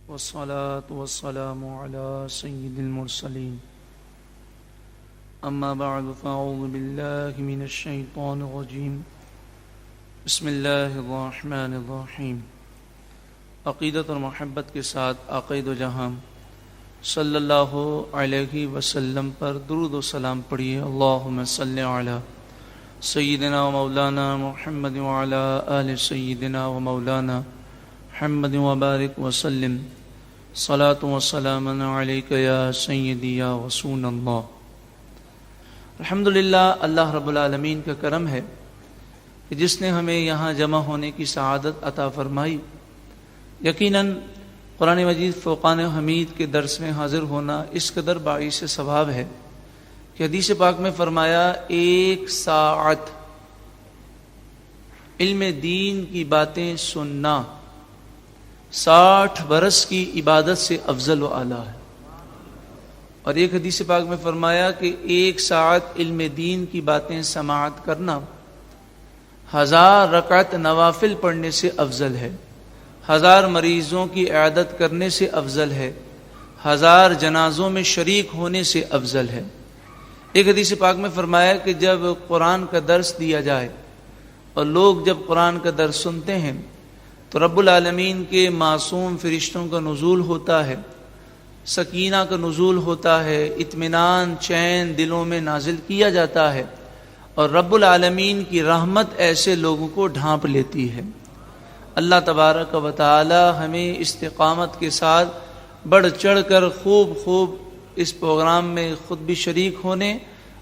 والصلاة والسلام على سيد المرسلين أما بعد فأعوذ بالله من الشيطان الرجيم بسم اللہ الرحمن الرحیم۔ عقیدت اور محبت کے ساتھ عقید و جہاں صلی اللہ علیہ وسلم پر درود و سلام پڑھیے۔ اللہم صلی علی سیدنا و مولانا محمد وعلی آل سیدنا و مولانا محمد وبارک وسلم صلاۃ و سلام علیک یا سیدی یا رسول اللہ۔ الحمدللہ، اللہ رب العالمین کا کرم ہے کہ جس نے ہمیں یہاں جمع ہونے کی سعادت عطا فرمائی۔ یقیناً قرآن مجید فرقان حمید کے درس میں حاضر ہونا اس قدر باعث ثواب ہے کہ حدیث پاک میں فرمایا 1 ساعت علم دین کی باتیں سننا 60 برس کی عبادت سے افضل و اعلیٰ ہے۔ اور ایک حدیث پاک میں فرمایا کہ 1 ساعت علم دین کی باتیں سماعت کرنا 1000 رکعت نوافل پڑھنے سے افضل ہے، 1000 مریضوں کی عیادت کرنے سے افضل ہے، 1000 جنازوں میں شریک ہونے سے افضل ہے۔ ایک حدیث پاک میں فرمایا کہ جب قرآن کا درس دیا جائے اور لوگ جب قرآن کا درس سنتے ہیں تو رب العالمین کے معصوم فرشتوں کا نزول ہوتا ہے، سکینہ کا نزول ہوتا ہے، اطمینان چین دلوں میں نازل کیا جاتا ہے، اور رب العالمین کی رحمت ایسے لوگوں کو ڈھانپ لیتی ہے۔ اللہ تبارک و تعالی ہمیں استقامت کے ساتھ بڑھ چڑھ کر خوب اس پروگرام میں خود بھی شریک ہونے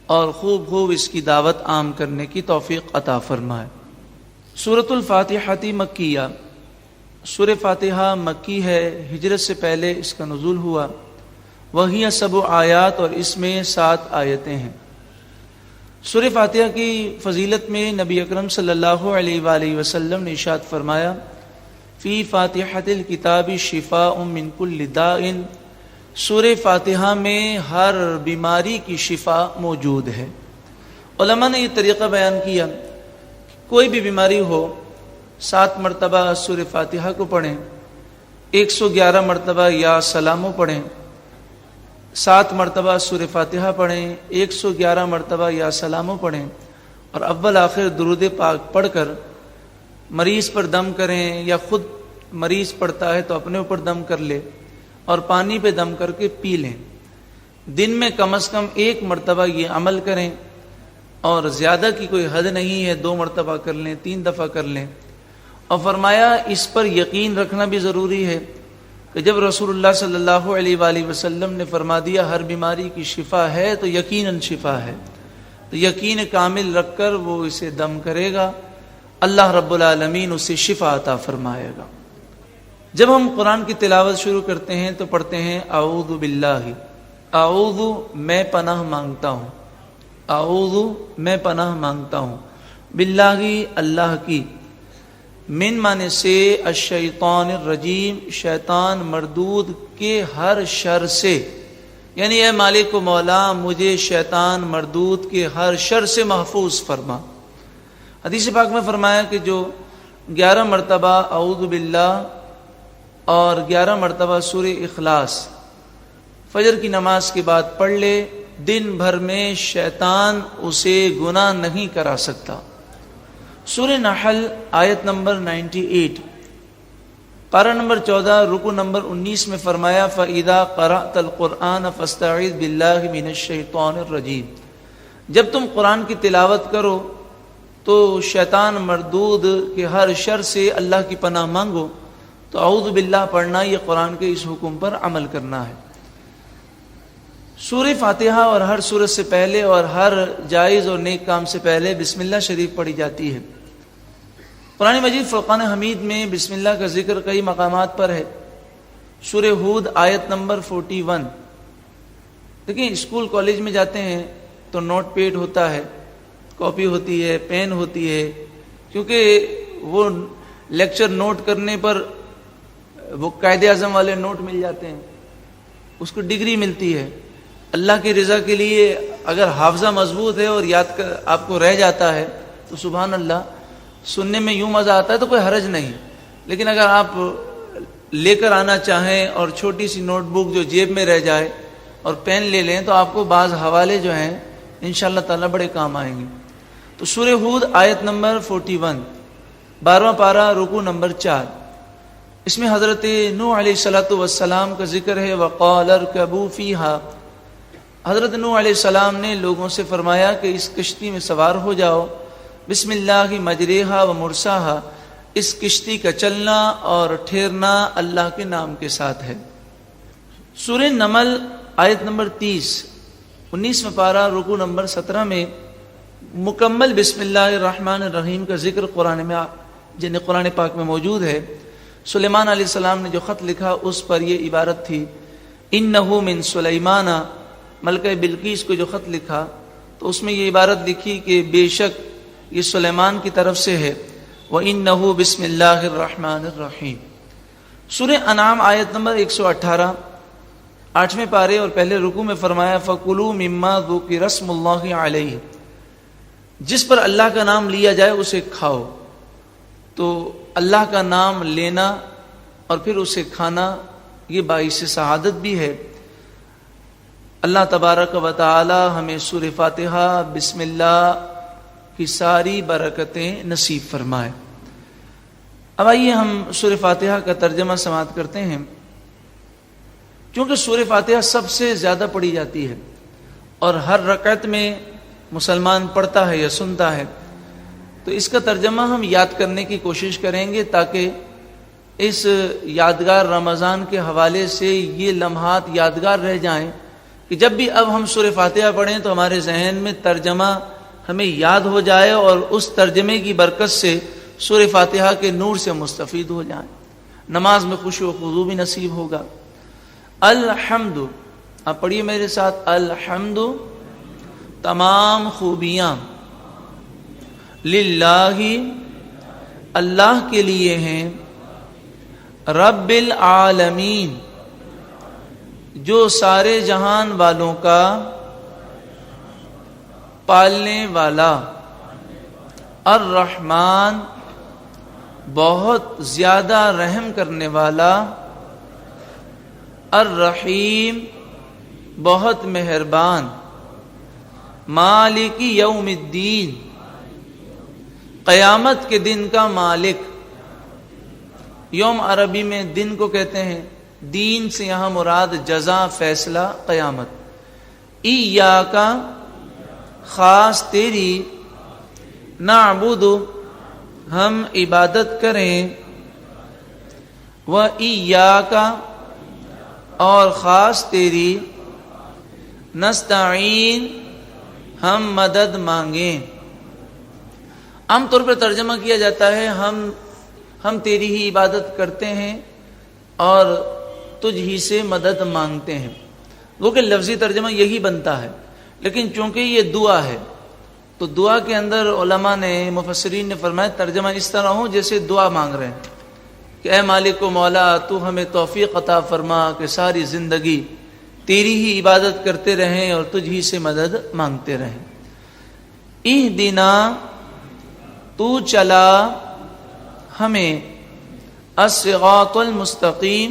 اور خوب اس کی دعوت عام کرنے کی توفیق عطا فرمائے۔ سورۃ الفاتحہ مکیہ، سورہ فاتحہ مکی ہے، ہجرت سے پہلے اس کا نزول ہوا۔ وہی 7 آیات اور اس میں 7 آیتیں ہیں۔ سورہ فاتحہ کی فضیلت میں نبی اکرم صلی اللہ علیہ وآلہ وسلم نے ارشاد فرمایا فی فاتحۃ الکتاب شفاء من کل داء، سورہ فاتحہ میں ہر بیماری کی شفا موجود ہے۔ علماء نے یہ طریقہ بیان کیا، کوئی بھی بیماری ہو 7 مرتبہ سورہ فاتحہ کو پڑھیں، 111 مرتبہ یا سلامو پڑھیں، 7 مرتبہ سورہ فاتحہ پڑھیں، 111 مرتبہ یا سلامو پڑھیں، اور اول آخر درود پاک پڑھ کر مریض پر دم کریں، یا خود مریض پڑھتا ہے تو اپنے اوپر دم کر لے اور پانی پہ دم کر کے پی لیں۔ دن میں کم از کم 1 مرتبہ یہ عمل کریں، اور زیادہ کی کوئی حد نہیں ہے، 2 مرتبہ کر لیں، 3 دفعہ کر لیں۔ اور فرمایا اس پر یقین رکھنا بھی ضروری ہے کہ جب رسول اللہ صلی اللہ علیہ وآلہ وسلم نے فرما دیا ہر بیماری کی شفا ہے تو یقیناً شفا ہے، تو یقین کامل رکھ کر وہ اسے دم کرے گا، اللہ رب العالمین اسے شفا عطا فرمائے گا۔ جب ہم قرآن کی تلاوت شروع کرتے ہیں تو پڑھتے ہیں اعوذ باللہ، اعوذ میں پناہ مانگتا ہوں، اعوذ میں پناہ مانگتا ہوں، باللہ اللہ کی، من معنی سے الشیطان الرجیم، شیطان مردود کے ہر شر سے، یعنی اے مالک و مولا مجھے شیطان مردود کے ہر شر سے محفوظ فرما۔ حدیث پاک میں فرمایا کہ جو 11 مرتبہ اعوذ باللہ اور 11 مرتبہ سورہ اخلاص فجر کی نماز کے بعد پڑھ لے، دن بھر میں شیطان اسے گناہ نہیں کرا سکتا۔ سورہ نحل آیت نمبر 98، پارہ نمبر 14 رکو نمبر 19 میں فرمایا فَإِذَا قَرَأْتَ الْقُرْآنَ فَاسْتَعِذْ بِاللَّهِ مِنَ الشَّيْطَانِ الرَّجِيمِ، جب تم قرآن کی تلاوت کرو تو شیطان مردود کے ہر شر سے اللہ کی پناہ مانگو۔ تو اعوذ باللہ پڑھنا یہ قرآن کے اس حکم پر عمل کرنا ہے۔ سورہ فاتحہ اور ہر سورت سے پہلے اور ہر جائز اور نیک کام سے پہلے بسم اللہ شریف پڑھی جاتی ہے۔ قرآن مجید فرقان حمید میں بسم اللہ کا ذکر کئی مقامات پر ہے۔ سورہ ہود آیت نمبر 41، دیکھیں اسکول کالج میں جاتے ہیں تو نوٹ پیڈ ہوتا ہے، کاپی ہوتی ہے، پین ہوتی ہے، کیونکہ وہ لیکچر نوٹ کرنے پر وہ قائد اعظم والے نوٹ مل جاتے ہیں، اس کو ڈگری ملتی ہے۔ اللہ کی رضا کے لیے اگر حافظہ مضبوط ہے اور یاد کر آپ کو رہ جاتا ہے تو سبحان اللہ، سننے میں یوں مزہ آتا ہے تو کوئی حرج نہیں، لیکن اگر آپ لے کر آنا چاہیں اور چھوٹی سی نوٹ بک جو جیب میں رہ جائے اور پین لے لیں تو آپ کو بعض حوالے جو ہیں انشاءاللہ تعالیٰ بڑے کام آئیں گے. تو سورہ ہود آیت نمبر 41، 12واں پارہ، رکوع نمبر 4. اس میں حضرت نوح علیہ السلام کا ذکر ہے. وَقَالَ ارْكَبُوا فِيهَا، حضرت نوح علیہ السلام نے لوگوں سے فرمایا کہ اس کشتی میں سوار ہو جاؤ. بسم اللہ مجریہا و مرساہا، اس کشتی کا چلنا اور ٹھہرنا اللہ کے نام کے ساتھ ہے. سورہ نمل آیت نمبر 30، 19واں پارہ، رکوع نمبر 17 میں مکمل بسم اللہ الرحمن الرحیم کا ذکر قرآن پاک میں موجود ہے. سلیمان علیہ السلام نے جو خط لکھا اس پر یہ عبارت تھی، انہ من سلیمان، ملکہ بلقیس کو جو خط لکھا تو اس میں یہ عبارت لکھی کہ بے شک یہ سلیمان کی طرف سے ہے. وَإِنَّهُ بسم اللہ الرحمن الرحیم. سورہ انعام آیت نمبر 118، 8ویں پارے اور پہلے رکوع میں فرمایا فَكُلُوا مِمَّا ذُكِرَ اسْمُ اللَّهِ عَلَيْهِ، جس پر اللہ کا نام لیا جائے اسے کھاؤ. تو اللہ کا نام لینا اور پھر اسے کھانا یہ باعث سعادت بھی ہے. اللہ تبارک و تعالی ہمیں سورہ فاتحہ بسم اللہ کی ساری برکتیں نصیب فرمائے. اب آئیے ہم سورہ فاتحہ کا ترجمہ سماعت کرتے ہیں. کیونکہ سورہ فاتحہ سب سے زیادہ پڑھی جاتی ہے اور ہر رکعت میں مسلمان پڑھتا ہے یا سنتا ہے، تو اس کا ترجمہ ہم یاد کرنے کی کوشش کریں گے تاکہ اس یادگار رمضان کے حوالے سے یہ لمحات یادگار رہ جائیں کہ جب بھی اب ہم سورہ فاتحہ پڑھیں تو ہمارے ذہن میں ترجمہ ہمیں یاد ہو جائے اور اس ترجمے کی برکت سے سورہ فاتحہ کے نور سے مستفید ہو جائیں. نماز میں خشوع و خضوع بھی نصیب ہوگا. الحمد، آپ پڑھیے میرے ساتھ، الحمد تمام خوبیاں، للہ اللہ کے لیے ہیں، رب العالمین جو سارے جہان والوں کا پالنے والا، الرحمن بہت زیادہ رحم کرنے والا، الرحیم بہت مہربان، مالک یوم الدین قیامت کے دن کا مالک. یوم عربی میں دن کو کہتے ہیں، دین سے یہاں مراد جزا، فیصلہ، قیامت. ایاک خاص تیری، نعبد ہم عبادت کریں، و ایاک اور خاص تیری، نستعین ہم مدد مانگیں. عام طور پر ترجمہ کیا جاتا ہے ہم تیری ہی عبادت کرتے ہیں اور تجھ ہی سے مدد مانگتے ہیں. وہ کہ لفظی ترجمہ یہی بنتا ہے، لیکن چونکہ یہ دعا ہے تو دعا کے اندر علماء نے، مفسرین نے فرمایا ترجمہ اس طرح ہو جیسے دعا مانگ رہے ہیں کہ اے مالک و مولا تو ہمیں توفیق عطا فرما کہ ساری زندگی تیری ہی عبادت کرتے رہیں اور تجھ ہی سے مدد مانگتے رہیں. اہدنا تو چلا ہمیں، الصراط المستقیم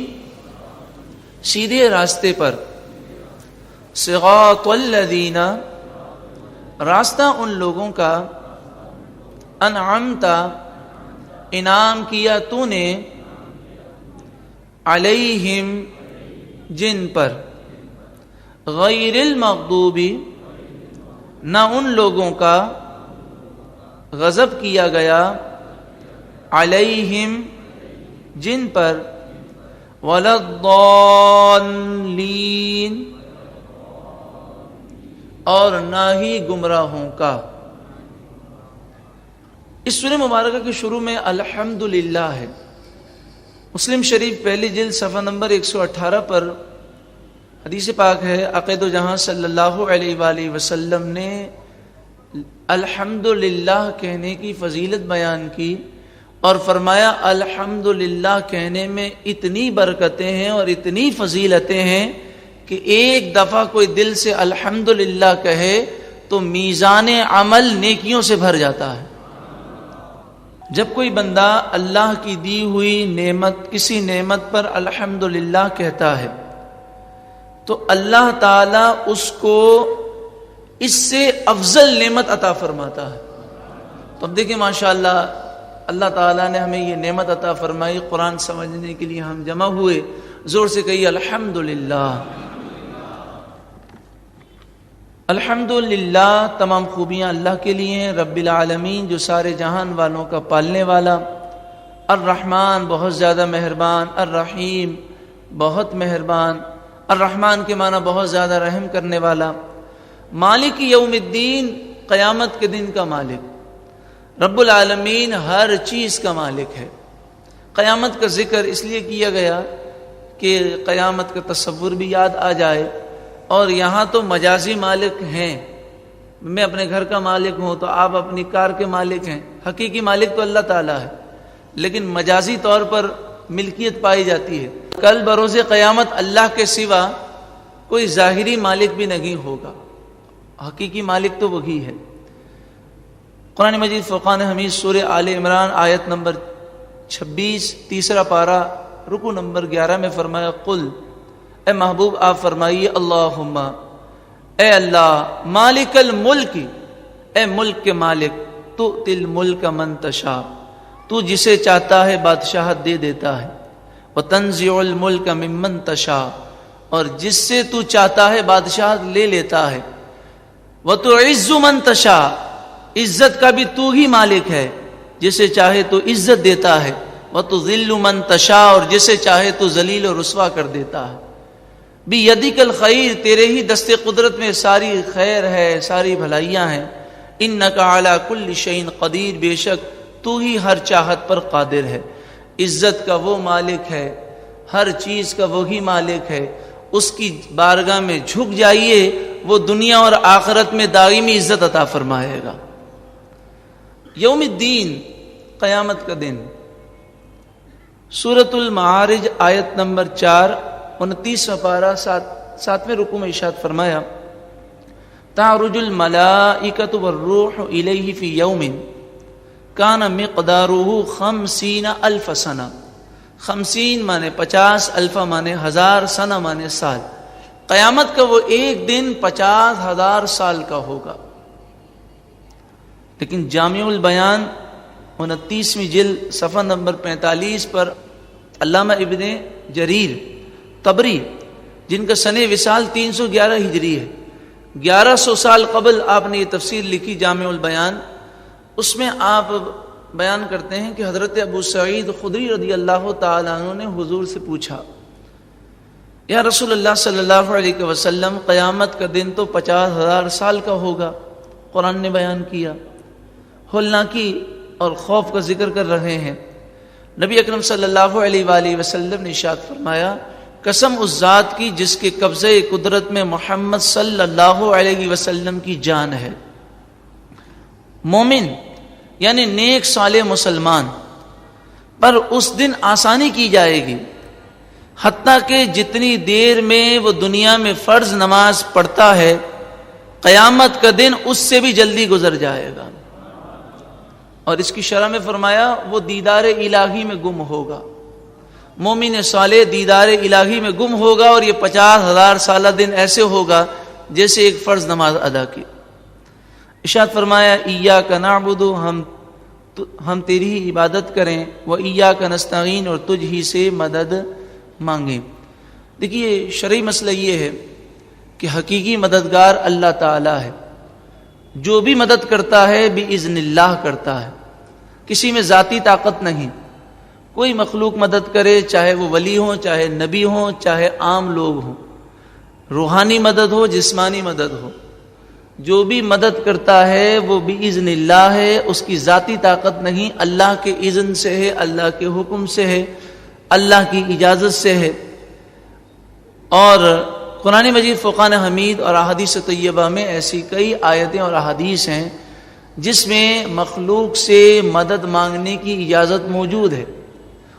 سیدھے راستے پر، صراط الذین راستہ ان لوگوں کا، انعمت انعام کیا تو نے، علیہم جن پر، غیر المغضوب نہ ان لوگوں کا غضب کیا گیا، علیہم جن پر، ولا الضالین اور نہ ہی گمراہوں کا. اس سورہ مبارکہ کے شروع میں الحمدللہ ہے. مسلم شریف پہلی جلد صفحہ نمبر 118 پر حدیث پاک ہے، عقید و جہاں صلی اللہ علیہ وآلہ وسلم نے الحمدللہ کہنے کی فضیلت بیان کی اور فرمایا الحمدللہ کہنے میں اتنی برکتیں ہیں اور اتنی فضیلتیں ہیں کہ ایک دفعہ کوئی دل سے الحمدللہ کہے تو میزان عمل نیکیوں سے بھر جاتا ہے. جب کوئی بندہ اللہ کی دی ہوئی نعمت کسی نعمت پر الحمدللہ کہتا ہے تو اللہ تعالیٰ اس کو اس سے افضل نعمت عطا فرماتا ہے. تو اب دیکھیں ماشاءاللہ اللہ تعالیٰ نے ہمیں یہ نعمت عطا فرمائی. قرآن سمجھنے کے لیے ہم جمع ہوئے, زور سے کہیے الحمدللہ. الحمدللہ, تمام خوبیاں اللہ کے لیے ہیں, رب العالمین جو سارے جہان والوں کا پالنے والا, الرحمن بہت زیادہ مہربان, الرحیم بہت مہربان. الرحمن کے معنی بہت زیادہ رحم کرنے والا. مالک یوم الدین, قیامت کے دن کا مالک. رب العالمین ہر چیز کا مالک ہے. قیامت کا ذکر اس لیے کیا گیا کہ قیامت کا تصور بھی یاد آ جائے. اور یہاں تو مجازی مالک ہیں, میں اپنے گھر کا مالک ہوں تو آپ اپنی کار کے مالک ہیں. حقیقی مالک تو اللہ تعالیٰ ہے, لیکن مجازی طور پر ملکیت پائی جاتی ہے. کل بروز قیامت اللہ کے سوا کوئی ظاہری مالک بھی نہیں ہوگا, حقیقی مالک تو وہی ہے. قرآن مجید فرقان حمید سورہ آل عمران آیت نمبر 26 تیسرا پارہ رکو نمبر 11 میں فرمایا, قل, اے محبوب آپ فرمائیے, اللہم, اے اللہ, مالک الملک, اے ملک کے مالک, تؤتی الملک من تشاء, تو جسے چاہتا ہے بادشاہت دے دیتا ہے, وتنزع الملک ممن تشاء, اور جس سے تو چاہتا ہے بادشاہت لے لیتا ہے, وتعز من تشاء, عزت کا بھی تو ہی مالک ہے, جسے چاہے تو عزت دیتا ہے, وتذل من تشاء, اور جسے چاہے تو ذلیل و رسوا کر دیتا ہے. بیدک الخیر, تیرے ہی دست قدرت میں ساری خیر ہے, ساری بھلائیاں ہیں. انک علی کل شیء قدیر, بے شک تو ہی ہر چاہت پر قادر ہے. عزت کا وہ مالک ہے, ہر چیز کا وہی مالک ہے, اس کی بارگاہ میں جھک جائیے, وہ دنیا اور آخرت میں دائمی عزت عطا فرمائے گا. یوم الدین, قیامت کا دن. سورۃ المعارج آیت نمبر 4 29واں پارہ 7ویں رکوع میں ارشاد فرمایا, تعرج الملائکۃ والروح الیہ فی یوم کان مقدارہ 50,000 سنہ. 50 مانے 50, الف مانے 1000, سنہ مانے سال. قیامت کا وہ ایک دن 50,000 سال کا ہوگا. لیکن جامع البیان 29ویں جلد صفحہ نمبر 45 پر علامہ ابن جریر طبری, جن کا سنہ وصال 311 ہجری ہے, 1100 سال قبل آپ نے یہ تفسیر لکھی جامع البیان. اس میں آپ بیان کرتے ہیں کہ حضرت ابو سعید خدری رضی اللہ تعالیٰ عنہ نے حضور سے پوچھا, یا رسول اللہ صلی اللہ علیہ وسلم, قیامت کا دن تو 50,000 سال کا ہوگا. قرآن نے بیان کیا, ہولناکی اور خوف کا ذکر کر رہے ہیں. نبی اکرم صلی اللہ علیہ وآلہ وسلم نے ارشاد فرمایا, قسم اس ذات کی جس کے قبضے قدرت میں محمد صلی اللہ علیہ وسلم کی جان ہے. مومن یعنی نیک صالح مسلمان پر اس دن آسانی کی جائے گی, حتیٰ کہ جتنی دیر میں وہ دنیا میں فرض نماز پڑھتا ہے, قیامت کا دن اس سے بھی جلدی گزر جائے گا. اور اس کی شرح میں فرمایا, وہ دیدار الہی میں گم ہوگا. مومن صالح دیدار الہی میں گم ہوگا, اور یہ 50,000 سالہ دن ایسے ہوگا جیسے ایک فرض نماز ادا کی. ارشاد فرمایا, ایاک نعبد, ہم تیری ہی عبادت کریں, وایاک نستعین, اور تجھ ہی سے مدد مانگیں. دیکھیے شرعی مسئلہ یہ ہے کہ حقیقی مددگار اللہ تعالی ہے. جو بھی مدد کرتا ہے باذن اللہ کرتا ہے, کسی میں ذاتی طاقت نہیں. کوئی مخلوق مدد کرے, چاہے وہ ولی ہوں, چاہے نبی ہوں, چاہے عام لوگ ہوں, روحانی مدد ہو, جسمانی مدد ہو, جو بھی مدد کرتا ہے وہ باذن اللہ ہے. اس کی ذاتی طاقت نہیں, اللہ کے اذن سے ہے, اللہ کے حکم سے ہے, اللہ کی اجازت سے ہے. اور قرآن مجید فرقان حمید اور احادیث طیبہ میں ایسی کئی آیتیں اور احادیث ہیں جس میں مخلوق سے مدد مانگنے کی اجازت موجود ہے.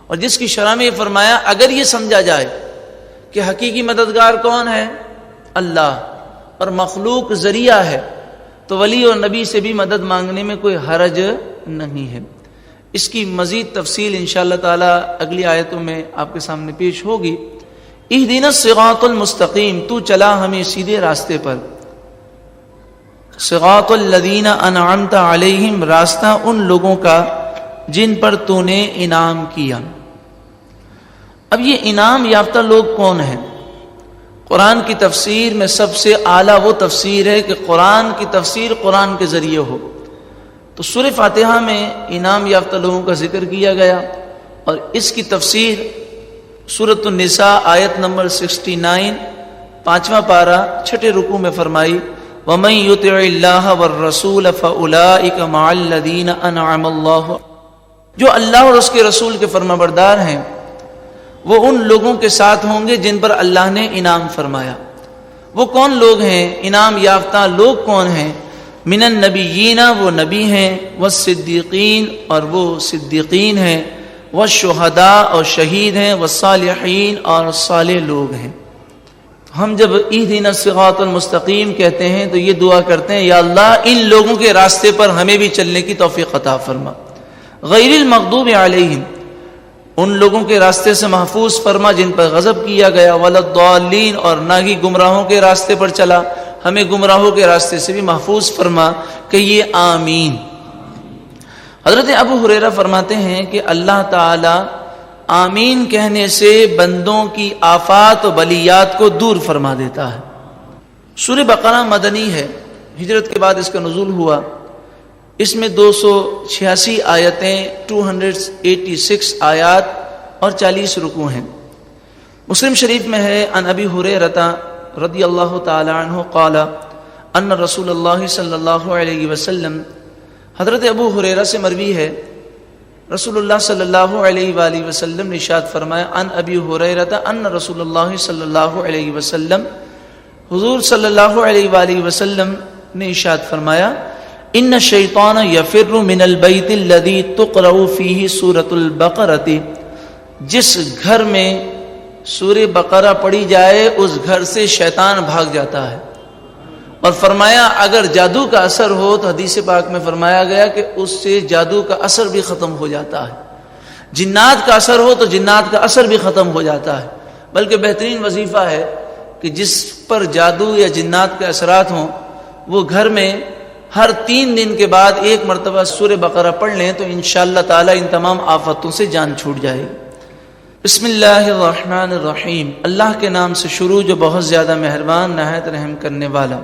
اور جس کی شرح میں یہ فرمایا, اگر یہ سمجھا جائے کہ حقیقی مددگار کون ہے, اللہ, اور مخلوق ذریعہ ہے, تو ولی اور نبی سے بھی مدد مانگنے میں کوئی حرج نہیں ہے. اس کی مزید تفصیل انشاءاللہ تعالی اگلی آیتوں میں آپ کے سامنے پیش ہوگی۔ اہدنا الصراط المستقیم، تو چلا ہمیں سیدھے راستے پر، صراط الذین انعمت علیہم، راستہ ان لوگوں کا جن پر تو نے انعام کیا۔ اب یہ انعام یافتہ لوگ کون ہیں؟ قرآن کی تفسیر میں سب سے اعلیٰ وہ تفسیر ہے کہ قرآن کی تفسیر قرآن کے ذریعے ہو۔ تو سورہ فاتحہ میں انعام یافتہ لوگوں کا ذکر کیا گیا، اور اس کی تفسیر سورۃ النساء آیت نمبر 69 5واں پارہ 6 رکوع میں فرمائی، وَمَن يُطِعِ اللَّهَ وَالرَّسُولَ فَأُولَٰئِكَ مَعَ الَّذِينَ أَنْعَمَ اللَّهُ، جو اللہ اور اس کے رسول کے فرمانبردار ہیں وہ ان لوگوں کے ساتھ ہوں گے جن پر اللہ نے انعام فرمایا۔ وہ کون لوگ ہیں؟ انعام یافتہ لوگ کون ہیں؟ من النبیین، وہ نبی ہیں، والصدیقین، اور وہ صدیقین ہیں، والشہداء، اور شہید ہیں، والصالحین، اور صالح لوگ ہیں۔ ہم جب اہدنا الصراط المستقیم کہتے ہیں تو یہ دعا کرتے ہیں، یا اللہ ان لوگوں کے راستے پر ہمیں بھی چلنے کی توفیق عطا فرما، غیر المغضوب علیہم، ان لوگوں کے راستے سے محفوظ فرما جن پر غضب کیا گیا، ولا الضالین، اور نہ ہی گمراہوں کے راستے پر چلا، ہمیں گمراہوں کے راستے سے بھی محفوظ فرما، کہیے آمین۔ حضرت ابو ہریرہ فرماتے ہیں کہ اللہ تعالی آمین کہنے سے بندوں کی آفات و بلیات کو دور فرما دیتا ہے۔ سورہ بقرہ مدنی ہے، ہجرت کے بعد اس کا نزول ہوا۔ اس میں 286 آیتیں، 286 آیات اور 40 رکوع ہیں۔ مسلم شریف میں ہے، عن ابی ہریرہ رضی اللہ تعالی عنہ قال ان رسول اللہ صلی اللہ علیہ وسلم، حضرت ابو ہریرہ سے مروی ہے، رسول اللہ صلی اللہ علیہ وآلہ وسلم نے ارشاد فرمایا، عن ابی ہریرہ ان رسول اللہ صلی اللہ علیہ وسلم، حضور صلی اللہ علیہ وآلہ وسلم نے ارشاد فرمایا، ان الشیطان یفر من البیت الذی تقرأ فیہ سورۃ البقرۃ، جس گھر میں سورہ بقرہ پڑھی جائے اس گھر سے شیطان بھاگ جاتا ہے۔ اور فرمایا اگر جادو کا اثر ہو تو حدیث پاک میں فرمایا گیا کہ اس سے جادو کا اثر بھی ختم ہو جاتا ہے، جنات کا اثر ہو تو جنات کا اثر بھی ختم ہو جاتا ہے۔ بلکہ بہترین وظیفہ ہے کہ جس پر جادو یا جنات کے اثرات ہوں وہ گھر میں ہر 3 دن کے بعد ایک مرتبہ سورہ بقرہ پڑھ لیں تو انشاءاللہ تعالی ان تمام آفتوں سے جان چھوٹ جائے گی۔ بسم اللہ الرحمن الرحیم، اللہ کے نام سے شروع جو بہت زیادہ مہربان نہایت رحم کرنے والا۔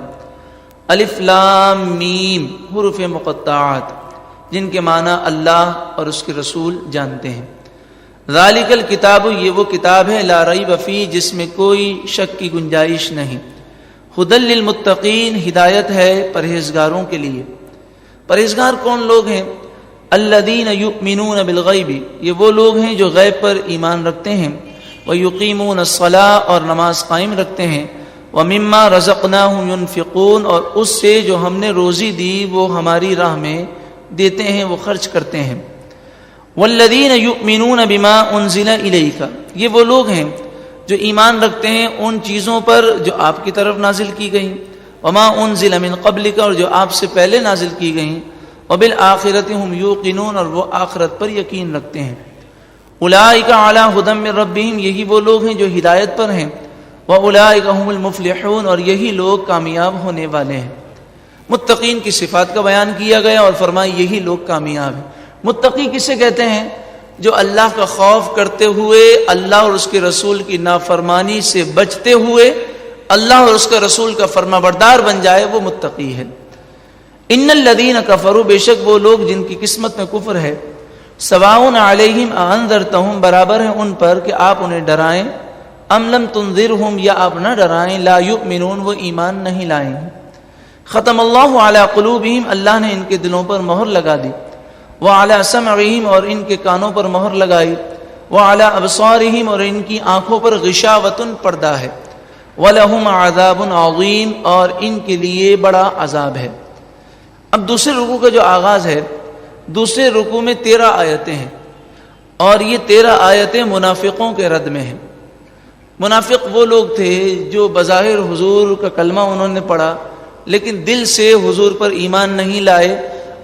الف لام میم، حروف مقطعات جن کے معنی اللہ اور اس کے رسول جانتے ہیں۔ ذالک الکتاب، یہ وہ کتاب ہے، لا ریب فیہ، جس میں کوئی شک کی گنجائش نہیں، ھدی للمتقین، ہدایت ہے پرہیزگاروں کے لیے۔ پرہیزگار کون لوگ ہیں؟ الذین یؤمنون بالغیب، یہ وہ لوگ ہیں جو غیب پر ایمان رکھتے ہیں، ویقیمون الصلاۃ، اور نماز قائم رکھتے ہیں، ومما رزقناہم ینفقون، اور اس سے جو ہم نے روزی دی وہ ہماری راہ میں دیتے ہیں، وہ خرچ کرتے ہیں۔ والذین یؤمنون بما انزل الیک، یہ وہ لوگ ہیں جو ایمان رکھتے ہیں ان چیزوں پر جو آپ کی طرف نازل کی گئیں، وما انزل من قبلک، اور جو آپ سے پہلے نازل کی گئیں، وبالآخرۃ ھم یوقنون، اور وہ آخرت پر یقین رکھتے ہیں۔ اولئک علی ھدی من ربہم، یہی وہ لوگ ہیں جو ہدایت پر ہیں، واولئک ھم المفلحون، اور یہی لوگ کامیاب ہونے والے ہیں۔ متقین کی صفات کا بیان کیا گیا اور فرمایا یہی لوگ کامیاب ہیں۔ متقی کسے کہتے ہیں؟ جو اللہ کا خوف کرتے ہوئے اللہ اور اس کے رسول کی نافرمانی سے بچتے ہوئے اللہ اور اس کے رسول کا فرمانبردار بن جائے، وہ متقی ہے۔ ان الذین کفروا، بے شک وہ لوگ جن کی قسمت میں کفر ہے، سواء علیہم انذرتہم، برابر ہے ان پر کہ آپ انہیں ڈرائیں، ام لم تنذرہم، یا آپ نہ ڈرائیں، لا یؤمنون، وہ ایمان نہیں لائیں گے۔ ختم اللہ علی قلوبہم، اللہ نے ان کے دلوں پر مہر لگا دی، وعلی سمعہم، اور ان کے کانوں پر مہر لگائی، وعلی ابصارہم، اور ان کی آنکھوں پر غشاوۃ، پردہ ہے، ولہم عذاب عظیم، اور ان کے لیے بڑا عذاب ہے۔ اب دوسرے رکوع کا جو آغاز ہے، دوسرے رکوع میں 13 آیتیں ہیں، اور یہ 13 آیتیں منافقوں کے رد میں ہیں۔ منافق وہ لوگ تھے جو بظاہر حضور کا کلمہ انہوں نے پڑھا لیکن دل سے حضور پر ایمان نہیں لائے،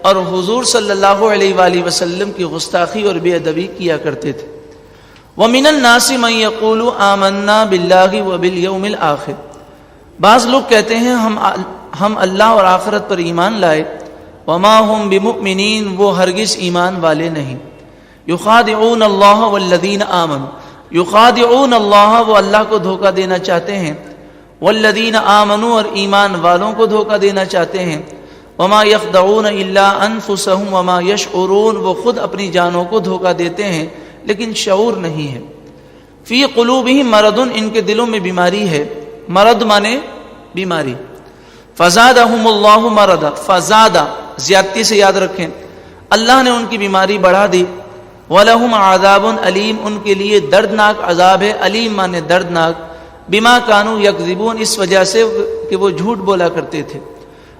اور حضور صلی اللہ علیہ وآلہ وسلم کی گستاخی اور بے ادبی کیا کرتے تھے۔ وَمِنَ النَّاسِ مَن يَقُولُ آمَنَّا بِاللَّهِ وَبِالْيَوْمِ الْآخِرِ، بعض لوگ کہتے ہیں ہم اللہ اور آخرت پر ایمان لائے، وَمَا هُم بِمُؤْمِنِينَ، وہ ہرگز ایمان والے نہیں۔ يُخَادِعُونَ اللَّهَ وَالَّذِينَ آمَنُوا، يُخَادِعُونَ اللَّهَ، وہ اللہ کو دھوکہ دینا چاہتے ہیں، وَالَّذِينَ آمَنُوا، اور ایمان والوں کو دھوکہ دینا چاہتے ہیں، وَمَا يَخْدَعُونَ إِلَّا أَنفُسَهُمْ وَمَا يَشْعُرُونَ، وہ خود اپنی جانوں کو دھوکہ دیتے ہیں لیکن شعور نہیں ہے۔ فی قلوبہم مرض، ان کے دلوں میں بیماری ہے، مرض مانے بیماری۔ فزادہم اللہ مرضا، فزادہ زیادتی سے یاد رکھیں، اللہ نے ان کی بیماری بڑھا دی۔ وَلَهُمْ عَذَابٌ أَلِيمٌ، ان کے لیے دردناک عذاب ہے، علیم مانے دردناک، بما كانوا يكذبون، اس وجہ سے کہ وہ جھوٹ بولا کرتے تھے۔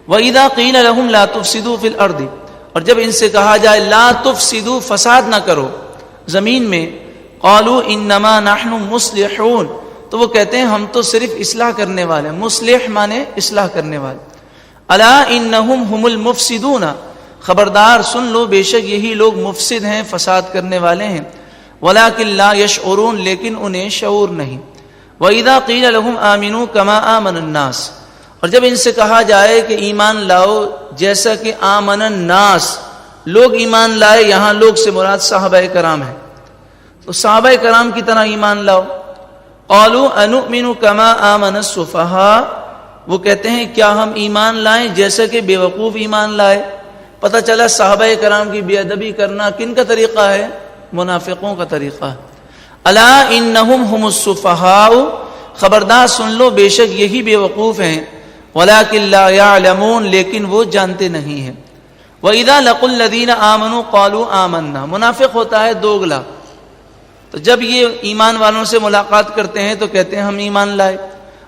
وَإِذَا قِيلَ لَهُمْ لَا تُفْسِدُوا فِي الْأَرْضِ، اور جب ان سے کہا جائے لا تفسدوا، فساد نہ کرو زمین میں، قالوا انما نحن مصلحون، تو وہ کہتے ہیں ہم تو صرف اصلاح کرنے والے ہیں، مصلح مانے اصلاح کرنے والے۔ الا انہم هم المفسدون، خبردار سن لو بے شک یہی لوگ مفسد ہیں، فساد کرنے والے ہیں۔ ولکن لا یشعرون، لیکن انہیں شعور نہیں۔ وَإِذَا قِيلَ لَهُمْ آمِنُوا كَمَا آمَنَ النَّاسِ، اور جب ان سے کہا جائے کہ ایمان لاؤ جیسا کہ آمن الناس، لوگ ایمان لائے، یہاں لوگ سے مراد صحابہ کرام ہیں، تو صحابہ کرام کی طرح ایمان لاؤ۔ قالوا انؤمن كما آمن السفهاء، وہ کہتے ہیں کیا ہم ایمان لائیں جیسا کہ بے وقوف ایمان لائے۔ پتہ چلا صحابہ کرام کی بے ادبی کرنا کن کا طریقہ ہے؟ منافقوں کا طریقہ ہے۔ الا انہم هم السفهاء، خبردار سن لو بے شک یہی بے وقوف ہیں، ولکن لا يعلمون، لیکن وہ جانتے نہیں ہیں۔ وَإِذَا لَقُوا الَّذِينَ آمَنُوا قَالُوا آمَنَّا، منافق ہوتا ہے دوگلا، تو جب یہ ایمان والوں سے ملاقات کرتے ہیں تو کہتے ہیں ہم ایمان لائے۔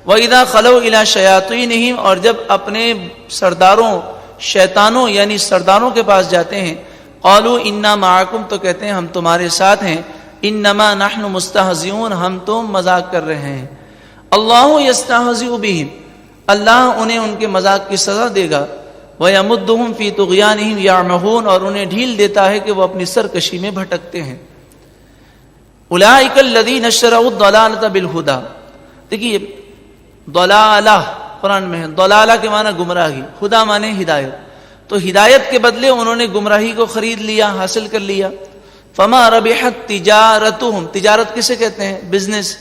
وَإِذَا خَلَوْا إِلَىٰ شَيَاطِينِهِمْ، اور جب اپنے سرداروں شیطانوں یعنی سرداروں کے پاس جاتے ہیں، قَالُوا إِنَّا مَعَكُمْ، تو کہتے ہیں ہم تمہارے ساتھ ہیں، إِنَّمَا نَحْنُ مُسْتَهْزِئُونَ، ہم تو مذاق کر رہے ہیں۔ اللَّهُ يَسْتَهْزِئُ بِهِمْ، اللہ انہیں ان کے مذاق کی سزا دے گا۔ وَيَمُدُّهُمْ فِي طُغْيَانِهِمْ يَعْمَهُونَ، اور انہیں ڈھیل دیتا ہے کہ وہ اپنی سرکشی میں بھٹکتے ہیں۔ أُولَٰئِكَ الَّذِينَ اشْتَرَوُا الضَّلَالَةَ بِالْهُدَىٰ، دیکھیے ضلالہ قرآن میں ہے، ضلالہ کے معنی گمراہی، خدا معنی ہدایت، تو ہدایت کے بدلے انہوں نے گمراہی کو خرید لیا، حاصل کر لیا۔ فَمَا رَبِحَتْ تِجَارَتُهُمْ، تجارت کسے کہتے ہیں؟ بزنس،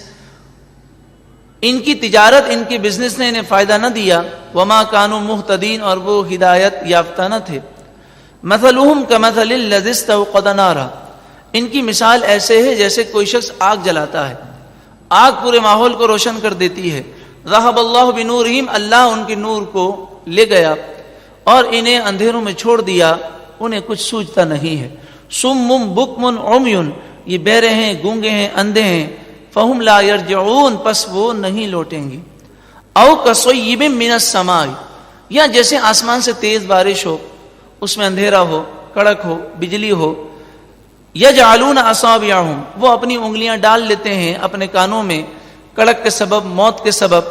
ان کی تجارت ان کی بزنس نے انہیں فائدہ نہ دیا۔ وما كانوا مہتدین، اور وہ ہدایت یافتہ نہ تھے۔ مثلهم كمثل الذي استوقد نارا، ان کی مثال ایسے ہے جیسے کوئی شخص آگ جلاتا ہے، آگ پورے ماحول کو روشن کر دیتی ہے۔ ذهب اللہ بنورہم، اللہ ان کے نور کو لے گیا اور انہیں اندھیروں میں چھوڑ دیا، انہیں کچھ سوجتا نہیں ہے۔ صم بکم عمی، یہ بہرے ہیں، گونگے ہیں، اندھے ہیں۔ فہم لا یرجعون، پس وہ نہیں لوٹیں گے۔ او کصیب من السماء، یا جیسے آسمان سے تیز بارش ہو، اس میں اندھیرا ہو، کڑک ہو، بجلی ہو۔ یجعلون اصابعہم، وہ اپنی انگلیاں ڈال لیتے ہیں اپنے کانوں میں، کڑک کے سبب، موت کے سبب۔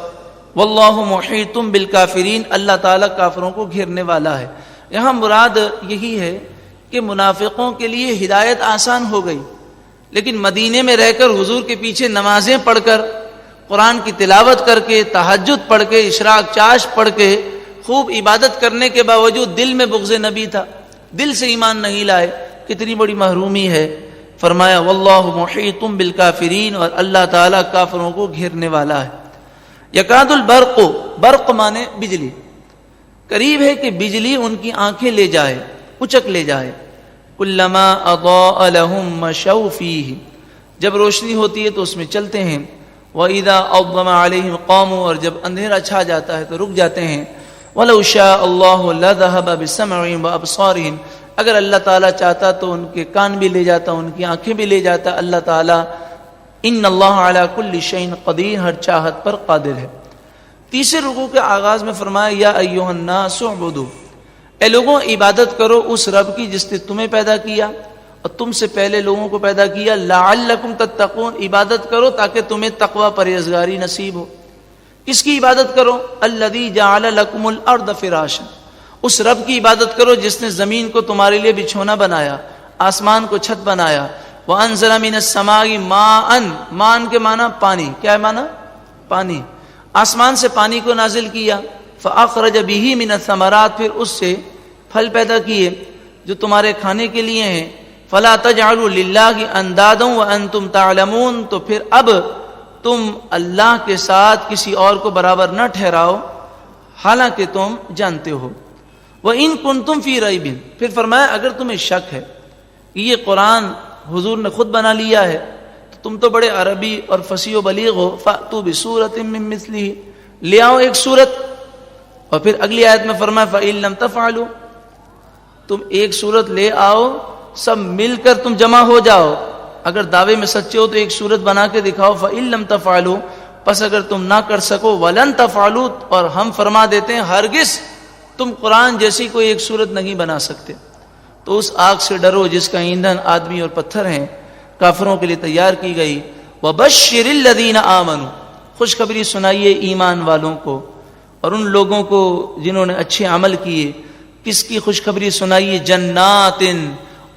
واللہ محیط بالکافرین، اللہ تعالیٰ کافروں کو گھیرنے والا ہے۔ یہاں مراد یہی ہے کہ منافقوں کے لیے ہدایت آسان ہو گئی، لیکن مدینے میں رہ کر حضور کے پیچھے نمازیں پڑھ کر، قرآن کی تلاوت کر کے، تہجد پڑھ کے، اشراق چاش پڑھ کے، خوب عبادت کرنے کے باوجود دل میں بغض نبی تھا، دل سے ایمان نہیں لائے، کتنی بڑی محرومی ہے۔ فرمایا واللہ محیط بالکافرین، اور اللہ تعالیٰ کافروں کو گھیرنے والا ہے۔ یکاد البرق، برق مانے بجلی، قریب ہے کہ بجلی ان کی آنکھیں لے جائے، اچک لے جائے۔ کلما اضاء لهم مشوا فیہ، جب روشنی ہوتی ہے تو اس میں چلتے ہیں۔ وَإِذَا أَظْلَمَ عَلَيْهِمْ قَامُوا، اور جب اندھیرا چھا جاتا ہے تو رک جاتے ہیں۔ وَلَوْ شَاءَ اللَّهُ لَذَهَبَ بِسَمْعِهِمْ وَأَبْصَارِهِمْ، اگر اللہ تعالیٰ چاہتا تو ان کے کان بھی لے جاتا، ان کی آنکھیں بھی لے جاتا۔ اللہ تعالیٰ ان اللہ علی کل شیء قدیر، ہر چاہت پر قادر ہے۔ تیسرے رکوع کے آغاز میں فرمایا یا ایھا الناس اعبدوا، اے لوگوں عبادت کرو اس رب کی جس نے تمہیں پیدا کیا اور تم سے پہلے لوگوں کو پیدا کیا۔ لعلکم تتقون، عبادت کرو تاکہ تمہیں تقوی پرہیزگاری نصیب ہو۔ کس کی عبادت کرو؟ الذی جعل لکم الارض فراشا، اس رب کی عبادت کرو جس نے زمین کو تمہارے لیے بچھونا بنایا، آسمان کو چھت بنایا. وَأَنزَلَ مِنَ السَّمَاءِ مَاءً، مان کے معنی پانی، کیا ہے معنی؟ پانی. آسمان سے پانی کو نازل کیا. فَأَخْرَجَ بِهِ مِنَ الثَّمَرَاتِ، پھر اس سے پھل پیدا کیے جو تمہارے کھانے کے لیے ہیں. فَلَا تَجْعَلُوا لِلَّهِ أَنْدَادًا وَأَنْتُمْ تَعْلَمُونَ، تو پھر اب تم اللہ کے ساتھ کسی اور کو برابر نہ ٹھہراؤ حالانکہ تم جانتے ہو. وَإِن كُنتُمْ فِي رَيْبٍ، پھر فرمایا اگر تمہیں شک ہے کہ یہ قرآن حضور نے خود بنا لیا ہے تو تم تو بڑے عربی اور فصیح و بلیغ ہو. فَأْتُوا بِسُورَةٍ مِّن مِّثْلِهِ، لے آؤ ایک سورت. اور پھر اگلی آیت میں فرمایا فَإِن لَّمْ تَفْعَلُوا، تم ایک سورت لے آؤ، سب مل کر تم جمع ہو جاؤ. اگر دعوے میں سچے ہو تو ایک سورت بنا کے دکھاؤ. فَإِن لَّمْ تَفْعَلُوا، پس اگر تم نہ کر سکو وَلَن تَفْعَلُوا، اور ہم فرما دیتے ہیں ہرگز تم قرآن جیسی کوئی ایک سورت نہیں بنا سکتے. تو اس آگ سے ڈرو جس کا ایندھن آدمی اور پتھر ہیں، کافروں کے لیے تیار کی گئی. وَبَشِّرِ الَّذِينَ آمَنُوا، خوشخبری سنائیے ایمان والوں کو اور ان لوگوں کو جنہوں نے اچھے عمل کیے. کس کی خوشخبری سنائیے؟ جنات،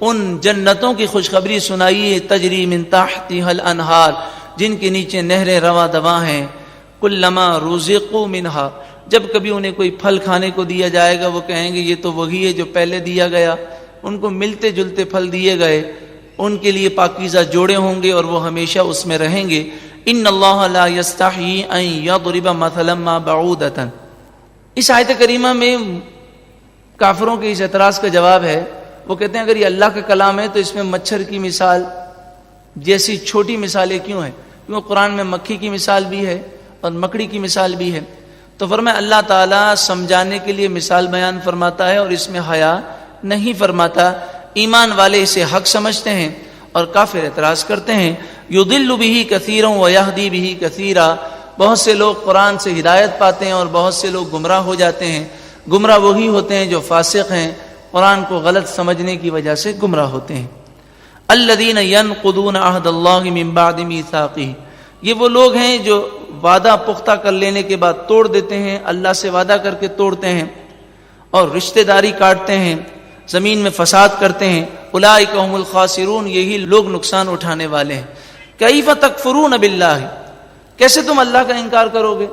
ان جنتوں کی خوشخبری سنائیے. تجری من تحتها الانہار، جن کے نیچے نہریں رواں دواں ہیں. کلما رزقوا منها، جب کبھی انہیں کوئی پھل کھانے کو دیا جائے گا وہ کہیں گے یہ تو وہی ہے جو پہلے دیا گیا. ان کو ملتے جلتے پھل دیے گئے. ان کے لیے پاکیزہ جوڑے ہوں گے اور وہ ہمیشہ اس میں رہیں گے. ان اللہ لا یستحیی ان یضرب مثلا ما بعودۃ، اس آیت کریمہ میں کافروں کے اس اعتراض کا جواب ہے. وہ کہتے ہیں اگر یہ اللہ کا کلام ہے تو اس میں مچھر کی مثال جیسی چھوٹی مثالیں کیوں ہیں؟ کیونکہ قرآن میں مکھی کی مثال بھی ہے اور مکڑی کی مثال بھی ہے. تو فرمایا اللہ تعالیٰ سمجھانے کے لیے مثال بیان فرماتا ہے اور اس میں حیا نہیں فرماتا. ایمان والے اسے حق سمجھتے ہیں اور کافر اعتراض کرتے ہیں. یضل بہ کثیرا ویہدی بہ کثیرا، بہت سے لوگ قرآن سے ہدایت پاتے ہیں اور بہت سے لوگ گمراہ ہو جاتے ہیں. گمراہ وہی ہوتے ہیں جو فاسق ہیں، قرآن کو غلط سمجھنے کی وجہ سے گمراہ ہوتے ہیں. الذین ینقضون عہد اللہ من بعد میثاقہ، یہ وہ لوگ ہیں جو وعدہ پختہ کر لینے کے بعد توڑ دیتے ہیں، اللہ سے وعدہ کر کے توڑتے ہیں اور رشتہ داری کاٹتے ہیں، زمین میں فساد کرتے ہیں. اولئک هم الخاسرون، یہی لوگ نقصان اٹھانے والے ہیں. کیف تکفرون باللہ، کیسے تم اللہ کا انکار کرو گے؟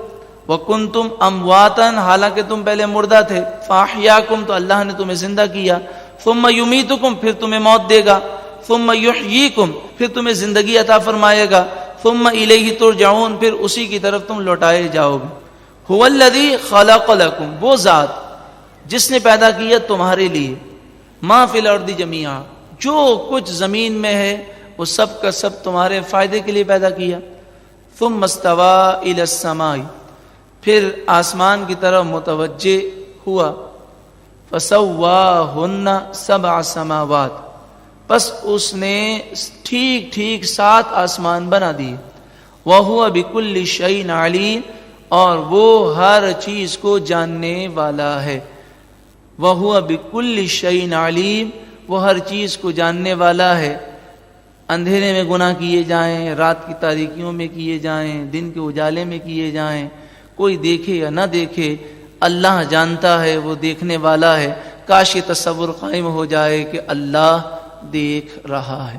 وکنتم امواتا، حالانکہ تم پہلے مردہ تھے. فاحیاکم، تو اللہ نے تمہیں زندہ کیا. ثم یمیتکم، پھر تمہیں موت دے گا. ثم یحییکم، پھر تمہیں زندگی عطا فرمائے گا. ثم الیہ ترجعون، پھر اسی کی طرف تم لوٹائے جاؤ گے. هو الذی خلق لکم، وہ ذات جس نے پیدا کیا تمہارے لیے. ما فی الارض جمیعا، جو کچھ زمین میں ہے وہ سب کا سب تمہارے فائدے کے لیے پیدا کیا. ثم استوى الی السماء، پھر آسمان کی طرف متوجہ ہوا. فسواہن سبع سماوات، پس اس نے ٹھیک ٹھیک 7 آسمان بنا دیے. وہو بکل شیء علیم، اور وہ ہر چیز کو جاننے والا ہے. وہو بکل شیء علیم، وہ ہر چیز کو جاننے والا ہے. اندھیرے میں گناہ کیے جائیں، رات کی تاریکیوں میں کیے جائیں، دن کے اجالے میں کیے جائیں، کوئی دیکھے یا نہ دیکھے، اللہ جانتا ہے، وہ دیکھنے والا ہے. کاش یہ تصور قائم ہو جائے کہ اللہ دیکھ رہا ہے.